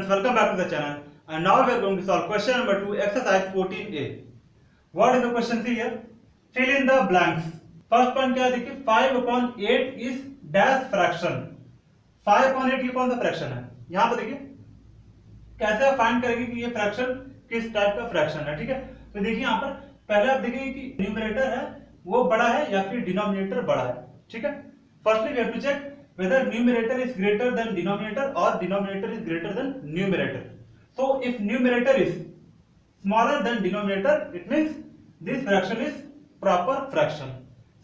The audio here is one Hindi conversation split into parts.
friends, welcome back to the channel, and now we are going to solve question number 2, exercise 14a. What is the question here? Fill in the blanks. First point क्या है देखिए, 5/8 is dash fraction. 5/8 ये कौन सा फ्रैक्शन है? यहाँ पर देखिए कैसे आप फाइंड करेंगे कि ये फ्रैक्शन किस टाइप का फ्रैक्शन है। ठीक है, तो देखिए यहाँ पर पहले आप देखेंगे कि न्यूमरेटर है वो बड़ा है या फिर डिनोमिनेटर बड़ा है। ठीक है, firstly we have to check whether numerator is greater than denominator or denominator is greater than numerator. So if numerator is smaller than denominator, it means this fraction is proper fraction.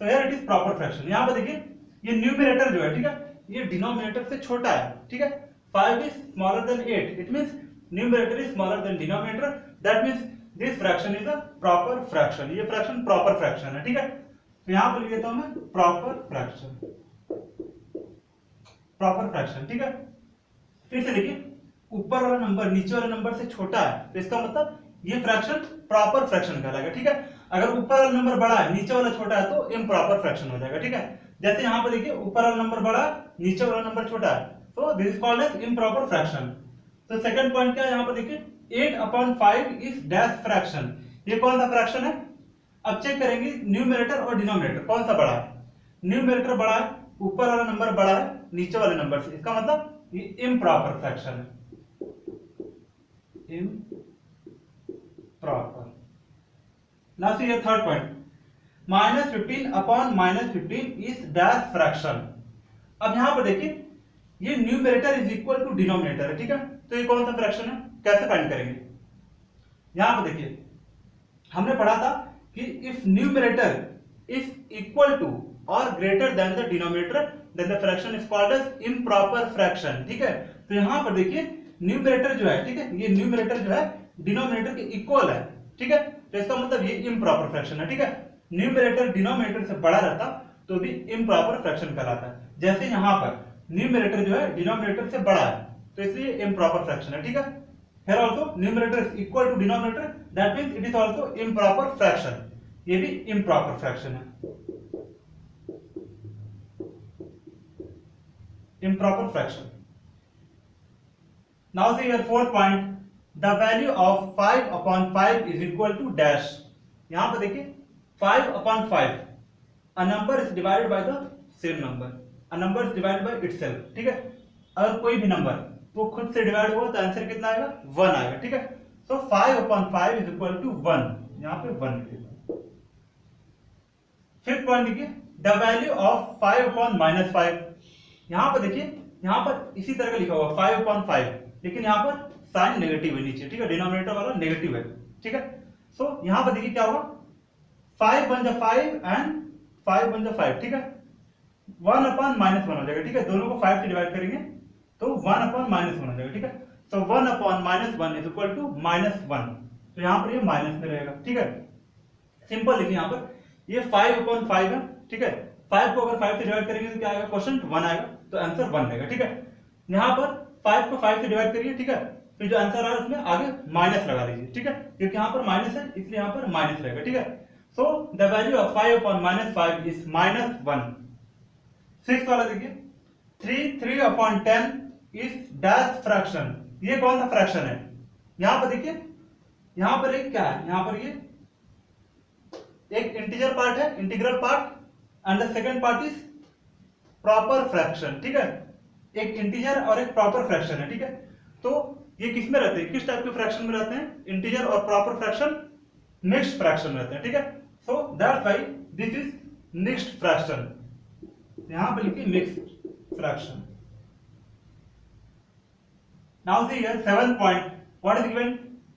So here it is proper fraction. यहाँ पर देखिए ये numerator जो है, ठीक है, ये denominator से छोटा है। ठीक है, 5 is smaller than 8. It means numerator is smaller than denominator. That means this fraction is a proper fraction. ये fraction proper fraction है। ठीक है, तो यहाँ पर लिख देता हूँ मैं proper fraction. Proper fraction. ठीक है, फिर से देखिए ऊपर वाला नंबर नीचे वाले नंबर से छोटा है, तो इसका मतलब ये फ्रैक्शन प्रॉपर फ्रैक्शन कहलाएगा। ठीक है, अगर ऊपर वाला नंबर बड़ा है नीचे वाला छोटा है तो इम्प्रॉपर फ्रैक्शन हो जाएगा। ठीक है, जैसे यहाँ पर देखिए ऊपर वाला नंबर बड़ा है नीचे वाला नंबर छोटा है, तो this is called as improper fraction. तो सेकंड पॉइंट क्या है, यहाँ पर देखिए 8/5 इज डैश फ्रैक्शन। ये कौन सा फ्रैक्शन है? अब चेक करेंगे न्यूमरेटर और डिनोमिनेटर कौन सा बड़ा है। न्यूमरेटर बड़ा है, ऊपर वाला नंबर बड़ा है नीचे वाले नंबर से, इसका मतलब ये इम्प्रॉपर फ्रैक्शन है। Improper. Now see your third point, -15/-15 is dash fraction. अब यहां पर देखिए ये numerator is equal to denominator है। ठीक है, तो ये कौन सा फ्रैक्शन है, कैसे फाइंड करेंगे? यहां पर देखिए हमने पढ़ा था कि if numerator is equal to और greater than the denominator then the fraction is called as improper fraction. ठीक है, तो यहां पर देखिए न्यूमरेटर जो है, ठीक है, ये न्यूमरेटर जो है डिनोमिनेटर के इक्वल है। ठीक है, तो इसका मतलब ये इम्प्रॉपर फ्रैक्शन है। ठीक है, न्यूमरेटर डिनोमिनेटर से बड़ा रहता तो भी इम्प्रॉपर फ्रैक्शन कहलाता है। जैसे यहां पर न्यूमरेटर जो है डिनोमिनेटर से बड़ा है तो इसलिए इम्प्रॉपर फ्रैक्शन है। ठीक है, here also numerator is equal to denominator, that means it is also improper fraction. ये भी इम्प्रॉपर फ्रैक्शन है, improper fraction. Now see your fourth point, the value of 5/5 is equal to dash. यहां पर देखिए 5/5, a number is divided by the same number, a number is divided by itself. ठीक है, अगर कोई भी नंबर वो खुद से डिवाइड हुआ तो आंसर कितना आएगा, 1 आएगा। ठीक है, so 5/5 is equal to 1, यहां पे 1 लिखिए। फिफ्थ पॉइंट देखिए, the value of 5/-5, यहां पर देखिए यहां पर इसी तरह का लिखा हुआ 5/5, लेकिन यहां पर साइन नेगेटिव है नीचे। ठीक है, डिनोमिनेटर वाला नेगेटिव है। ठीक है, सो यहां पर देखिए क्या होगा, 5 1 5 एंड 5 1 5। ठीक है, 1/-1 हो जाएगा। ठीक है, दोनों को 5 से डिवाइड करेंगे तो 1/-1 हो जाएगा। ठीक है, सो 1/-1 इज इक्वल टू -1, तो यहां पर ये माइनस में रहेगा। ठीक है, सिंपल लिखिए, यहां पर ये 5/5 है। ठीक है, 5 को अगर 5 से डिवाइड करेंगे तो क्या आएगा, क्वेश्चन 1 आएगा, तो आंसर 1 रहेगा। ठीक है, यहाँ पर 5 को 5 से डिवाइड करिए। ठीक है, फिर जो आंसर आ रहा है उसमें आगे माइनस लगा दीजिए। ठीक है, क्योंकि यहाँ पर माइनस है इसलिए यहाँ पर माइनस रहेगा। ठीक है, so the value of 5/-5 is -1। Sixth वाला देखिए 3/10 इज डैश फ्रैक्शन। ये कौन सा फ्रैक्शन है? यहाँ पर देखिए यहाँ पर एक क्या है, यहाँ पर ये एक इंटीजर पार्ट है, integral part, and the second part is proper fraction. ठीक है, एक इंटीजर और एक प्रॉपर फ्रैक्शन है। ठीक है, तो ये किस में रहते हैं, किस टाइप के फ्रैक्शन में रहते हैं? इंटीजर और प्रॉपर फ्रैक्शन मिक्स्ड फ्रैक्शन में रहते हैं। ठीक है, so that's why this is mixed fraction. यहां पे लिखिए mixed fraction. Now see here seventh point, what is given,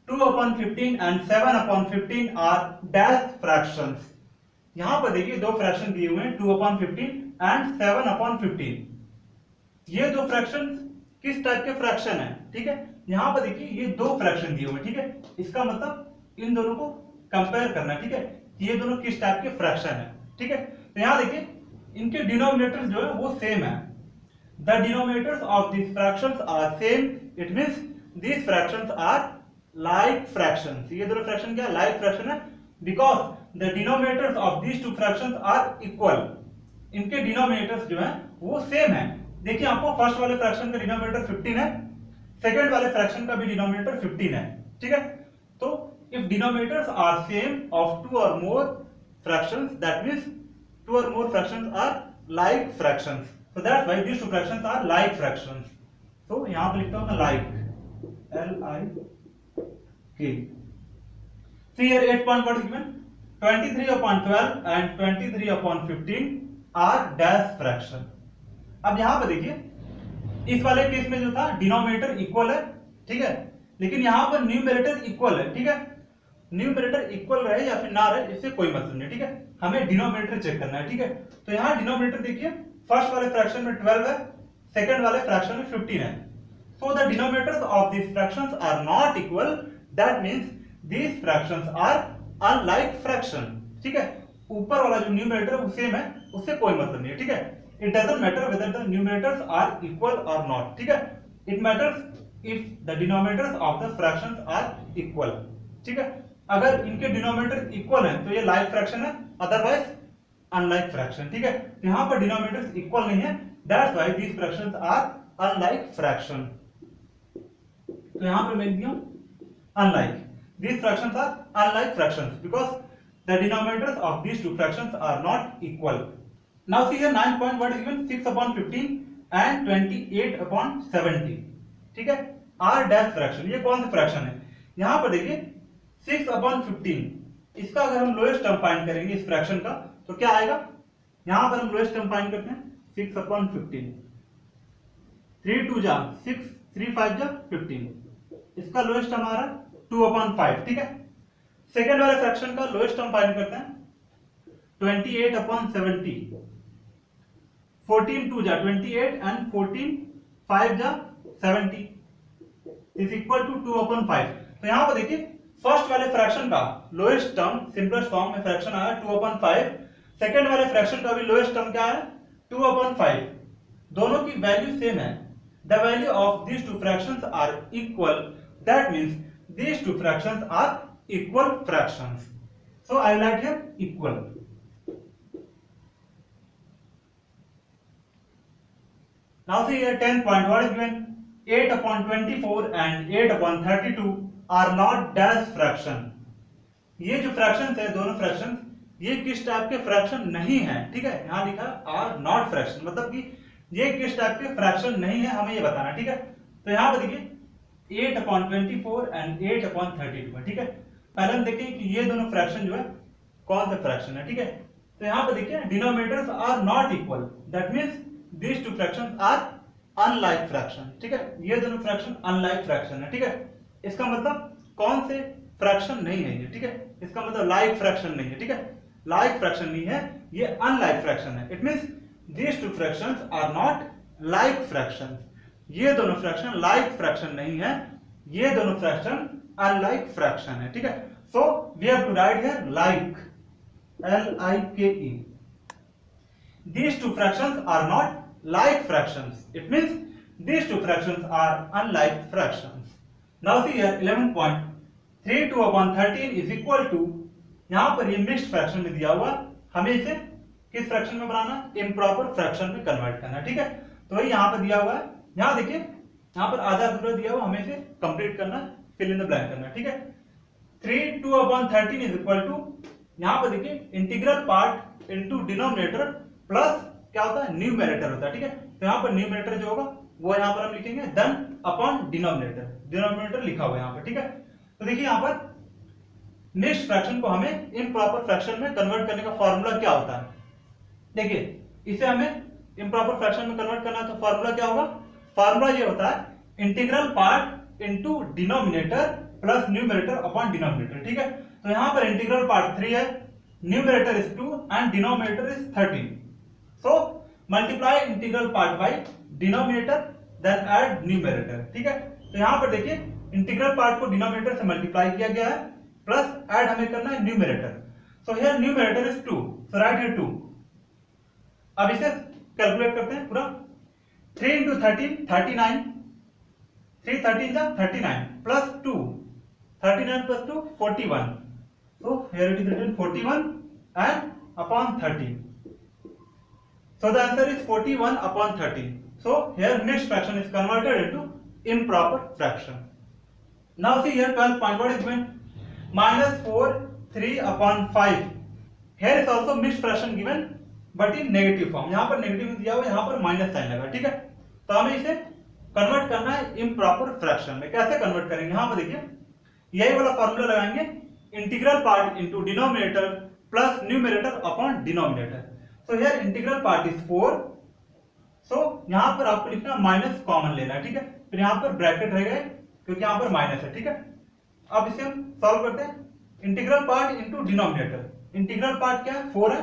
2/15 and 7/15 are dash fractions. यहां पर देखिए दो फ्रैक्शन दिए हुए हैं, 2/15 एंड 7/15। ये दो फ्रैक्शन किस टाइप के फ्रैक्शन है? ठीक है, यहां पर देखिए ये दो फ्रैक्शन दिए हुए हैं। ठीक है, इसका मतलब इन दोनों को कंपेयर करना है। ठीक है, कि ये दोनों किस टाइप के फ्रैक्शन है। ठीक है, तो यहां देखिए इनके डिनोमिनेटर्स जो है वो सेम है। The denominators of this fractions are same, it means this fractions are like fractions. ये दोनों फ्रैक्शन क्या लाइक फ्रैक्शन है, because the denominators of these two fractions are equal. इनके डिनोमिनेटर्स जो हैं वो सेम है। देखिए आपको फर्स्ट वाले फ्रैक्शन का डिनोमिनेटर 15 है, सेकंड वाले फ्रैक्शन का भी डिनोमिनेटर 15 है, ठीक है। तो if denominators are same of two और more fractions, that means two और more fractions are like fractions, so that's why these two fractions are like fractions. तो यहां पे लिखता हूं मैं like, LIK। See here 8 point what is given, 23/12 and 23/15 are dash fraction। अब यहां पर देखिए, इस वाले केस में जो था डिनोमिनेटर इक्वल है, ठीक है, लेकिन यहां पर न्यूमरेटर इक्वल है, ठीक है। न्यूमरेटर इक्वल रहे या फिर ना रहे इससे कोई मतलब नहीं, ठीक है, हमें डिनोमिनेटर चेक करना है, ठीक है। तो यहां डिनोमिनेटर देखिए, फर्स्ट वाले फ्रैक्शन में 12 है, सेकंड वाले फ्रैक्शन में 15 है। So the denominators of these fractions are not equal, that means these fractions are unlike fraction, ठीक है। ऊपर वाला जो न्यूमरेटर है वो सेम है, उससे कोई मतलब नहीं है, ठीक है। It doesn't matter whether the numerators are equal or not, ठीक है। It matters if the denominators of the fractions are equal, ठीक है। अगर इनके डिनोमिनेटर इक्वल हैं तो ये लाइक फ्रैक्शन है, अदरवाइज अनलाइक फ्रैक्शन, ठीक है। तो यहाँ पर डिनोमिनेटर्स इक्वल नहीं है, that's why these fractions are unlike fraction। तो यहां पर मैं लिख दिया unlike, these fractions are unlike fractions because the denominators of these two fractions are not equal। Now see here 9 point what is given, 6/15 and 28/70, ठीक है, r dash fraction। ये कौन सा फ्रैक्शन है, यहां पर देखिए 6/15, इसका अगर हम लोएस्ट टर्म फाइंड करेंगे इस फ्रैक्शन का तो क्या आएगा, यहां पर हम लोएस्ट टर्म फाइंड करते हैं 6/15, 3 2 जा 6, 3 5 जा 15, इसका लोएस्ट टर्म आ रहा है 2/5, ठीक है। सेकंड वाले फ्रैक्शन का लोएस्ट टर्म फाइंड करते हैं 28/70, 14 2 जा 28 एंड 14 5 जा 70 इज इक्वल टू 2/5। तो यहां पर देखिए फर्स्ट वाले फ्रैक्शन का लोएस्ट टर्म सिंपलेस्ट फॉर्म में फ्रैक्शन आया 2/5, सेकंड वाले फ्रैक्शन का भी लोएस्ट टर्म क्या है 2/5, दोनों की वैल्यू सेम है। The value of these two fractions are equal, that means these two fractions are equal fractions, so I will write here equal। Now see here 10 point what is given, 8/24 and 8/32 are not dash fraction। ये जो फ्रैक्शंस है दोनों फ्रैक्शंस ये किस टाइप के फ्रैक्शन नहीं है, ठीक है, यहां लिखा आर नॉट फ्रैक्शन, मतलब कि ये किस टाइप के फ्रैक्शन नहीं है हमें ये बताना, ठीक है। तो यहां पर देखिए 8/24 एंड 8/32 है, ठीक है। पहले हम देखें कि ये दोनों फ्रैक्शन जो है कौन सा फ्रैक्शन है, ठीक है। तो यहां पर देखिए denominators are not equal, that means these two fractions are unlike fraction, ठीक है। ये दोनों फ्रैक्शन अनलाइक फ्रैक्शन है, ठीक है। इसका मतलब कौन से फ्रैक्शन नहीं है ये, ठीक है, इसका मतलब लाइक फ्रैक्शन नहीं है, ठीक है, लाइक फ्रैक्शन नहीं है, ये अनलाइक फ्रैक्शन है। It means these two fractions are not like fractions। ये दोनों फ्रैक्शन लाइक फ्रैक्शन नहीं है, ये दोनों फ्रैक्शन अनलाइक फ्रैक्शन है, ठीक है। So we have to write here like, LIKE। these two fractions are not like fractions, it means these two fractions are unlike fractions। now see here 11 point, 3/13 is equal to, यहां पर ये मिक्स्ड फ्रैक्शन में दिया हुआ, हमें इसे किस फ्रैक्शन में बनाना, इम्प्रॉपर फ्रैक्शन में कन्वर्ट करना, ठीक है। तो वही यहां पर दिया हुआ है, यहां देखिए यहां पर आधा अधूरा दिया हुआ, हमें इसे कंप्लीट करना, फिल इन द ब्लैंक करना, ठीक है। 3/13 इज इक्वल टू, यहां पर देखिए integral part into denominator plus क्या होता है न्यूमरेटर होता है, ठीक है। तो यहां पर न्यूमरेटर जो होगा वो यहां पर हम लिखेंगे देन अपॉन डिनोमिनेटर, डिनोमिनेटर लिखा हुआ है यहां पर, ठीक है। तो देखिए यहां पर मिक्स्ड फ्रैक्शन को हमें इम्प्रॉपर फ्रैक्शन में कन्वर्ट करने का फॉर्मूला क्या होता है, देखिए इसे हमें इम्प्रॉपर फ्रैक्शन में कन्वर्ट करना है तो फॉर्मूला क्या होगा, फॉर्मूला ये होता है integral part into denominator plus numerator upon denominator, ठीक है। तो यहां पर इंटीग्रल पार्ट 3 है, numerator is 2 and denominator is 13, so multiply integral part by denominator then add numerator, ठीक है। तो यहां पर देखिए इंटीग्रल पार्ट को डिनोमिनेटर से मल्टीप्लाई किया गया है प्लस ऐड हमें करना है numerator, so here numerator is 2, so write here 2। अब इसे कैलकुलेट करते हैं पूरा, 3 into 13 39, 3 13 जा 39 plus 2, 39 plus 2 41, so here it is written 41 and upon 13, so the answer is 41/13। so here mixed fraction is converted into improper fraction. Now see here 12th point, what is given? Minus 4 3 upon 5. Here is also mixed fraction given but in negative form. यहाँ पर नेगेटिव दिया हुआ, यहाँ पर माइनस साइन लगा, ठीक है। तो हमें इसे कन्वर्ट करना है इम्प्रॉपर फ्रैक्शन में। कैसे कन्वर्ट करेंगे? यहाँ पर देखिए यही वाला फॉर्मूला लगाएंगे, integral part into denominator plus numerator upon denominator. So here integral part is 4, सो यहाँ पर आपको लिखना माइनस कॉमन लेना है, ठीक है। फिर यहाँ पर ब्रैकेट रहेगा क्योंकि यहाँ पर माइनस है, ठीक है। अब इसे हम सॉल्व करते हैं। Integral part into denominator, integral part क्या है? 4 है,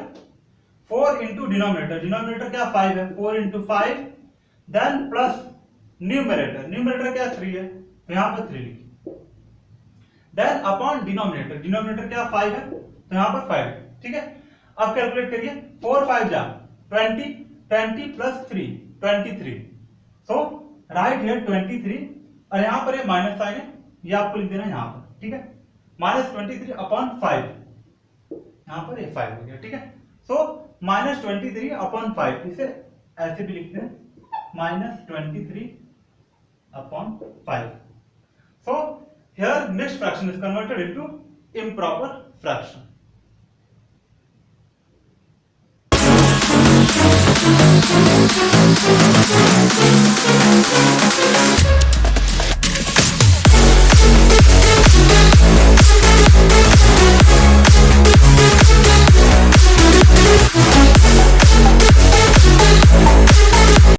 4 इंटू डिनोमिनेटर, डिनोमिनेटर क्या 5 है, 4 into 5, then plus numerator, numerator क्या 3 है, तो यहाँ पर 3 लिखिए, देन अपॉन डिनोमिनेटर, डिनोमिनेटर क्या 5 है, तो यहाँ पर 5, ठीक है। अब कैलकुलेट करिए, 4 5 जा 20, 20 प्लस 3 23, सो राइट हियर 23, और यहाँ पर ये माइनस साइन है, ये आपको लिख देना है यहाँ पर, ठीक है। माइनस 23 अपॉन 5, यहाँ पर ये 5 हो गया, ठीक है। सो माइनस 23 अपॉन 5, इसे ऐसे भी लिखते हैं minus 23 upon 5. So here mixed fraction is converted into improper fraction.